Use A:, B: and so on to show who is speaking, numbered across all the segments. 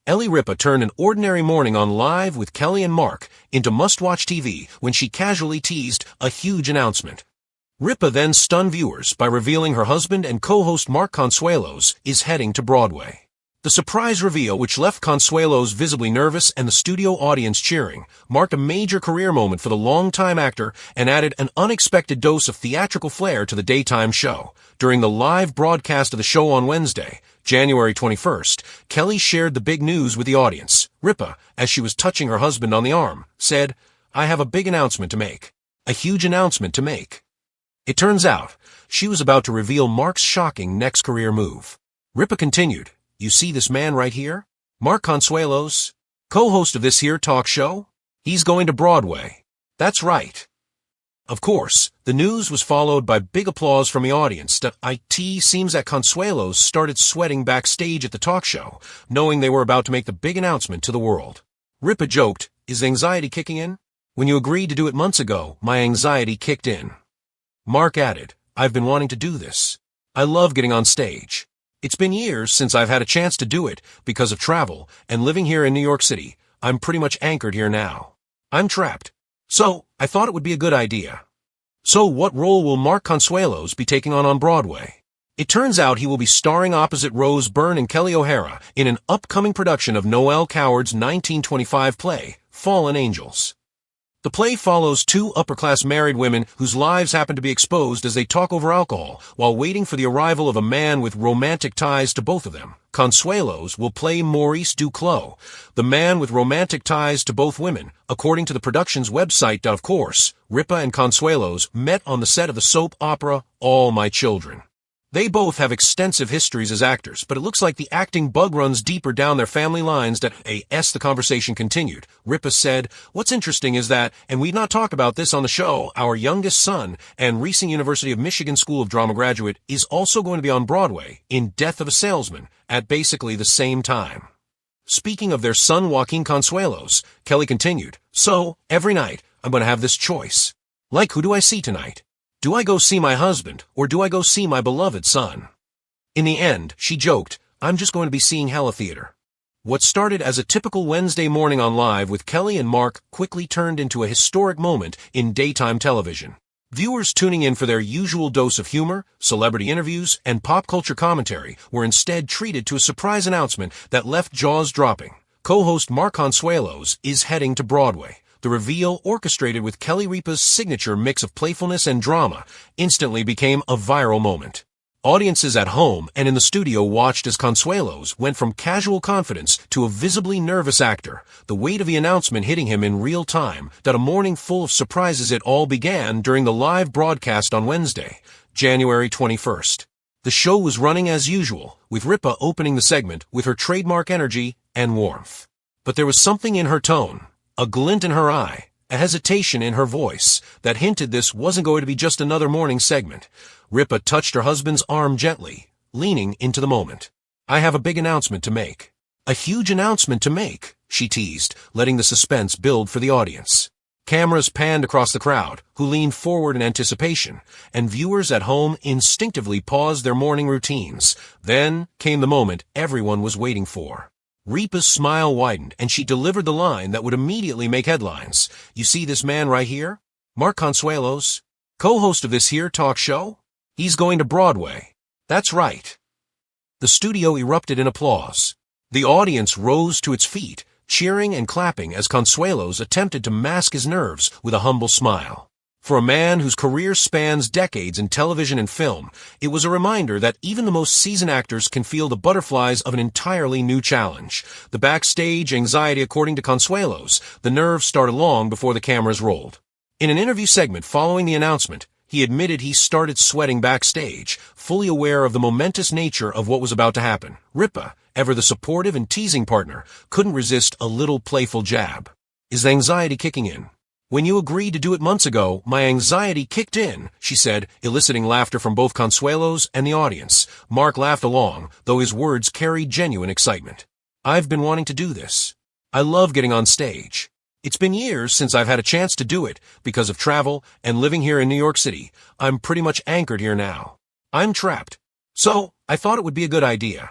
A: Ripa turned an ordinary morning on Live with Kelly and Mark into must-watch TV when she casually teased a huge announcement. Ripa then stunned viewers by revealing her husband and co-host Mark Consuelos is heading to Broadway. The surprise reveal, which left Consuelos visibly nervous and the studio audience cheering, marked a major career moment for the longtime actor and added an unexpected dose of theatrical flair to the daytime show. During the live broadcast of the show on Wednesday, January 21st, Kelly shared the big news with the audience. Ripa, as she was touching her husband on the arm, said, "I have a big announcement to make. A huge announcement to make." It turns out, she was about to reveal Mark's shocking next career move. Ripa continued, "You see this man right here? Mark Consuelos, co-host of this here talk show? He's going to Broadway. That's right." Of course, the news was followed by big applause from the audience. It seems that Consuelos started sweating backstage at the talk show, knowing they were about to make the big announcement to the world. Ripa joked, "Is anxiety kicking in? When you agreed to do it months ago, my anxiety kicked in." Mark added, "I've been wanting to do this. I love getting on stage. It's been years since I've had a chance to do it because of travel, and living here in New York City, I'm pretty much anchored here now. I'm trapped. So, I thought it would be a good idea." So what role will Mark Consuelos be taking on Broadway? It turns out he will be starring opposite Rose Byrne and Kelly O'Hara in an upcoming production of Noel Coward's 1925 play, Fallen Angels. The play follows two upper-class married women whose lives happen to be exposed as they talk over alcohol while waiting for the arrival of a man with romantic ties to both of them. Consuelos will play Maurice Duclos, the man with romantic ties to both women, according to the production's website. Of course, Ripa and Consuelos met on the set of the soap opera All My Children. They both have extensive histories as actors, but it looks like the acting bug runs deeper down their family lines. The conversation continued. Ripa said, "What's interesting is that, and we've not talked about this on the show, our youngest son and recent University of Michigan School of Drama graduate is also going to be on Broadway in Death of a Salesman at basically the same time." Speaking of their son Joaquin Consuelos, Kelly continued, "So, every night, I'm going to have this choice. Like, who do I see tonight? Do I go see my husband, or do I go see my beloved son?" In the end, she joked, "I'm just going to be seeing Hella Theater." What started as a typical Wednesday morning on Live with Kelly and Mark quickly turned into a historic moment in daytime television. Viewers tuning in for their usual dose of humor, celebrity interviews, and pop culture commentary were instead treated to a surprise announcement that left jaws dropping. Co-host Mark Consuelos is heading to Broadway. The reveal, orchestrated with Kelly Ripa's signature mix of playfulness and drama, instantly became a viral moment. Audiences at home and in the studio watched as Consuelos went from casual confidence to a visibly nervous actor, the weight of the announcement hitting him in real time. A morning full of surprises. It all began during the live broadcast on Wednesday, January 21st. The show was running as usual, with Ripa opening the segment with her trademark energy and warmth. But there was something in her tone, a glint in her eye, a hesitation in her voice, that hinted this wasn't going to be just another morning segment. Ripa touched her husband's arm gently, leaning into the moment. "I have a big announcement to make. A huge announcement to make," she teased, letting the suspense build for the audience. Cameras panned across the crowd, who leaned forward in anticipation, and viewers at home instinctively paused their morning routines. Then came the moment everyone was waiting for. Ripa's smile widened, and she delivered the line that would immediately make headlines. "You see this man right here? Mark Consuelos, co-host of this here talk show? He's going to Broadway. That's right." The studio erupted in applause. The audience rose to its feet, cheering and clapping as Consuelos attempted to mask his nerves with a humble smile. For a man whose career spans decades in television and film, it was a reminder that even the most seasoned actors can feel the butterflies of an entirely new challenge. The backstage anxiety, according to Consuelos, the nerves started long before the cameras rolled. In an interview segment following the announcement, he admitted he started sweating backstage, fully aware of the momentous nature of what was about to happen. Ripa, ever the supportive and teasing partner, couldn't resist a little playful jab. "Is anxiety kicking in? When you agreed to do it months ago, my anxiety kicked in," she said, eliciting laughter from both Consuelos and the audience. Mark laughed along, though his words carried genuine excitement. "I've been wanting to do this. I love getting on stage. It's been years since I've had a chance to do it because of travel and living here in New York City. I'm pretty much anchored here now. I'm trapped. So, I thought it would be a good idea."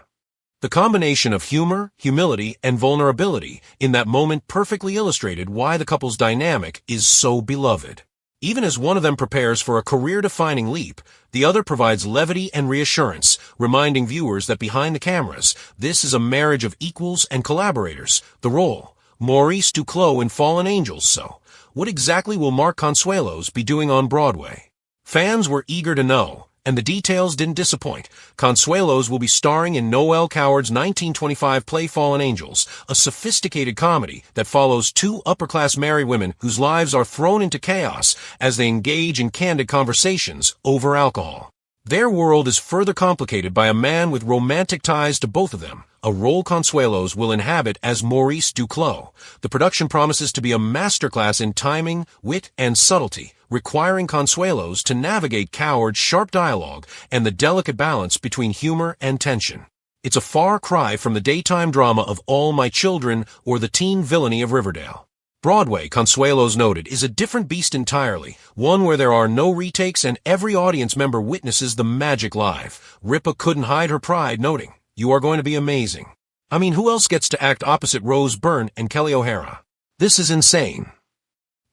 A: The combination of humor, humility, and vulnerability in that moment perfectly illustrated why the couple's dynamic is so beloved. Even as one of them prepares for a career-defining leap, the other provides levity and reassurance, reminding viewers that behind the cameras, this is a marriage of equals and collaborators. The role, Maurice Duclos in Fallen Angels. So, what exactly will Mark Consuelos be doing on Broadway? Fans were eager to know, and the details didn't disappoint. Consuelos will be starring in Noel Coward's 1925 play Fallen Angels, a sophisticated comedy that follows two upper-class married women whose lives are thrown into chaos as they engage in candid conversations over alcohol. Their world is further complicated by a man with romantic ties to both of them, a role Consuelos will inhabit as Maurice Duclos. The production promises to be a masterclass in timing, wit, and subtlety, requiring Consuelos to navigate Coward's sharp dialogue and the delicate balance between humor and tension. It's a far cry from the daytime drama of All My Children or the teen villainy of Riverdale. Broadway, Consuelos noted, is a different beast entirely, one where there are no retakes and every audience member witnesses the magic live. Ripa couldn't hide her pride, noting, "You are going to be amazing. I mean, who else gets to act opposite Rose Byrne and Kelly O'Hara? This is insane."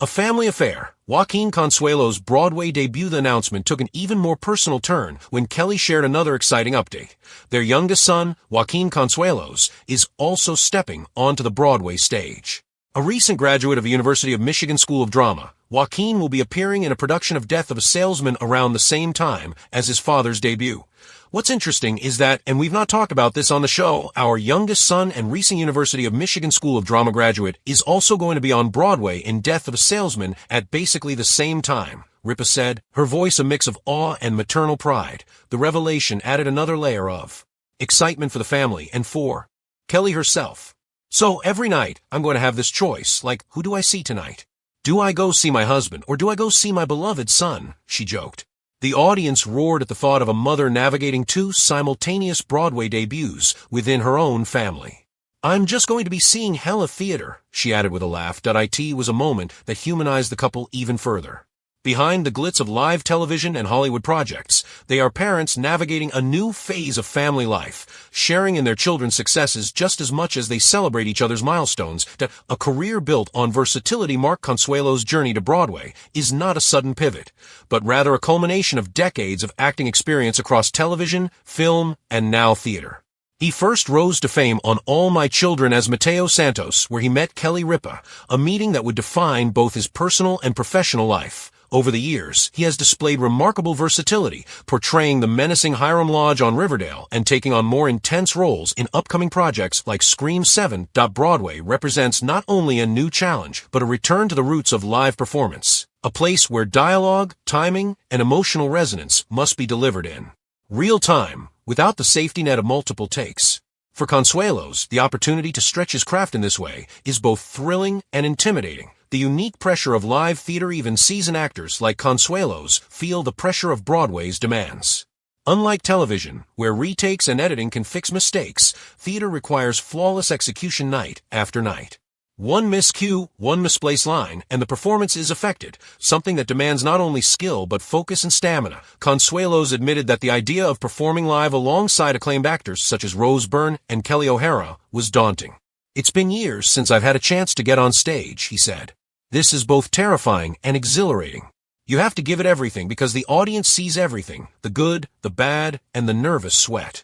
A: A family affair, Joaquin Consuelos' Broadway debut announcement took an even more personal turn when Kelly shared another exciting update. Their youngest son, Joaquin Consuelos, is also stepping onto the Broadway stage. A recent graduate of the University of Michigan School of Drama, Joaquin will be appearing in a production of Death of a Salesman around the same time as his father's debut. What's interesting is that, and we've not talked about this on the show, our youngest son and recent University of Michigan School of Drama graduate is also going to be on Broadway in Death of a Salesman at basically the same time, Ripa said, her voice a mix of awe and maternal pride. The revelation added another layer of excitement for the family and for Kelly herself. "So every night, I'm going to have this choice, like, who do I see tonight? Do I go see my husband, or do I go see my beloved son?" she joked. The audience roared at the thought of a mother navigating two simultaneous Broadway debuts within her own family. "I'm just going to be seeing hella theater," she added with a laugh. It was a moment that humanized the couple even further. Behind the glitz of live television and Hollywood projects, they are parents navigating a new phase of family life, sharing in their children's successes just as much as they celebrate each other's milestones. That a career built on versatility, Mark Consuelos' journey to Broadway is not a sudden pivot, but rather a culmination of decades of acting experience across television, film, and now theater. He first rose to fame on All My Children as Mateo Santos, where he met Kelly Ripa, a meeting that would define both his personal and professional life. Over the years, he has displayed remarkable versatility, portraying the menacing Hiram Lodge on Riverdale and taking on more intense roles in upcoming projects like Scream 7. Broadway represents not only a new challenge, but a return to the roots of live performance, a place where dialogue, timing, and emotional resonance must be delivered in real time, without the safety net of multiple takes. For Consuelos, the opportunity to stretch his craft in this way is both thrilling and intimidating. The unique pressure of live theater, even seasoned actors like Consuelos feel the pressure of Broadway's demands. Unlike television, where retakes and editing can fix mistakes, theater requires flawless execution night after night. One miscue, one misplaced line, and the performance is affected, something that demands not only skill but focus and stamina. Consuelos admitted that the idea of performing live alongside acclaimed actors such as Rose Byrne and Kelly O'Hara was daunting. "It's been years since I've had a chance to get on stage," he said. "This is both terrifying and exhilarating. You have to give it everything because the audience sees everything, the good, the bad, and the nervous sweat."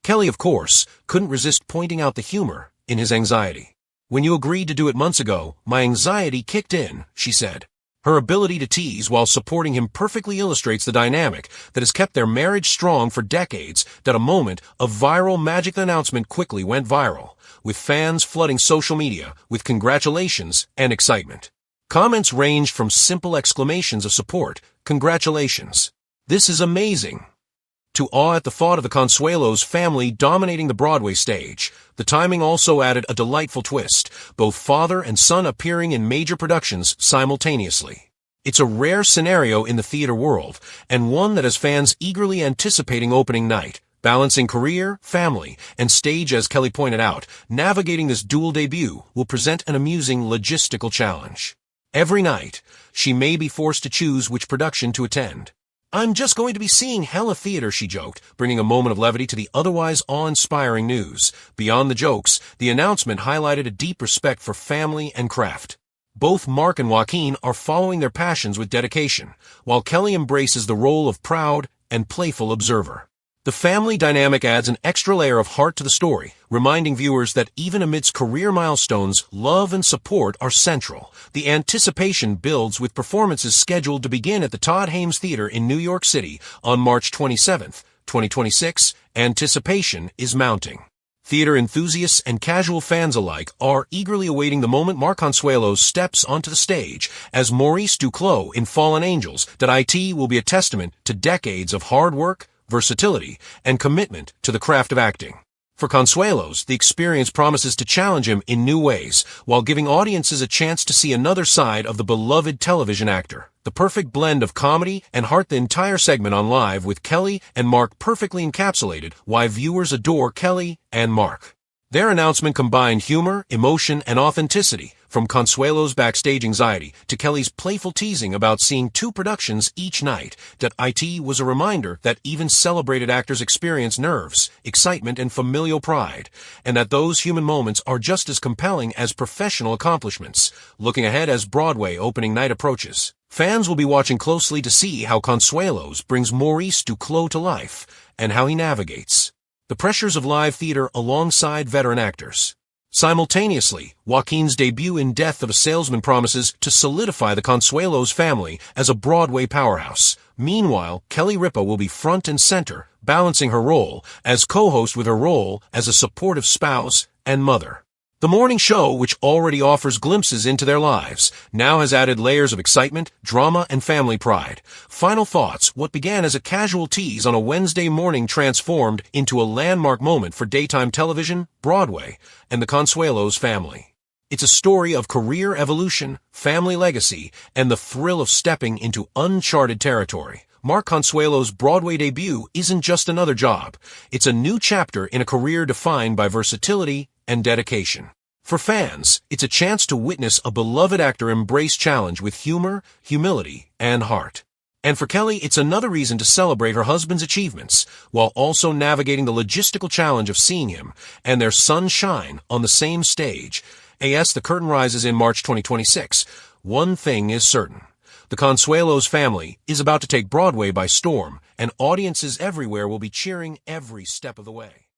A: Kelly, of course, couldn't resist pointing out the humor in his anxiety. "When you agreed to do it months ago, my anxiety kicked in," she said. Her ability to tease while supporting him perfectly illustrates the dynamic that has kept their marriage strong for decades. That a moment of viral magic announcement quickly went viral, with fans flooding social media with congratulations and excitement. Comments ranged from simple exclamations of support, "Congratulations. This is amazing," to awe at the thought of the Consuelos family dominating the Broadway stage. The timing also added a delightful twist, both father and son appearing in major productions simultaneously. It's a rare scenario in the theater world, and one that has fans eagerly anticipating opening night. Balancing career, family, and stage, as Kelly pointed out, navigating this dual debut will present an amusing logistical challenge. Every night, she may be forced to choose which production to attend. "I'm just going to be seeing hella theater," she joked, bringing a moment of levity to the otherwise awe-inspiring news. Beyond the jokes, the announcement highlighted a deep respect for family and craft. Both Mark and Joaquin are following their passions with dedication, while Kelly embraces the role of proud and playful observer. The family dynamic adds an extra layer of heart to the story, reminding viewers that even amidst career milestones, love and support are central. The anticipation builds with performances scheduled to begin at the Todd Hames Theater in New York City on March 27, 2026. Anticipation is mounting. Theater enthusiasts and casual fans alike are eagerly awaiting the moment Mark Consuelos steps onto the stage as Maurice Duclos in Fallen Angels. It will be a testament to decades of hard work, versatility, and commitment to the craft of acting. For Consuelos, the experience promises to challenge him in new ways, while giving audiences a chance to see another side of the beloved television actor. The perfect blend of comedy and heart. The entire segment on Live with Kelly and Mark perfectly encapsulated why viewers adore Kelly and Mark. Their announcement combined humor, emotion, and authenticity, from Consuelo's backstage anxiety to Kelly's playful teasing about seeing 2 productions each night. It was a reminder that even celebrated actors experience nerves, excitement, and familial pride, and that those human moments are just as compelling as professional accomplishments. Looking ahead as Broadway opening night approaches, fans will be watching closely to see how Consuelos brings Maurice Duclos to life and how he navigates the pressures of live theater alongside veteran actors. Simultaneously, Joaquin's debut in Death of a Salesman promises to solidify the Consuelos family as a Broadway powerhouse. Meanwhile, Kelly Ripa will be front and center, balancing her role as co-host with her role as a supportive spouse and mother. The morning show, which already offers glimpses into their lives, now has added layers of excitement, drama, and family pride. Final thoughts: what began as a casual tease on a Wednesday morning transformed into a landmark moment for daytime television, Broadway, and the Consuelos family. It's a story of career evolution, family legacy, and the thrill of stepping into uncharted territory. Mark Consuelos' Broadway debut isn't just another job. It's a new chapter in a career defined by versatility and dedication. For fans, it's a chance to witness a beloved actor embrace challenge with humor, humility, and heart. And for Kelly, it's another reason to celebrate her husband's achievements, while also navigating the logistical challenge of seeing him and their son shine on the same stage. As the curtain rises in March 2026, one thing is certain: the Consuelos family is about to take Broadway by storm, and audiences everywhere will be cheering every step of the way.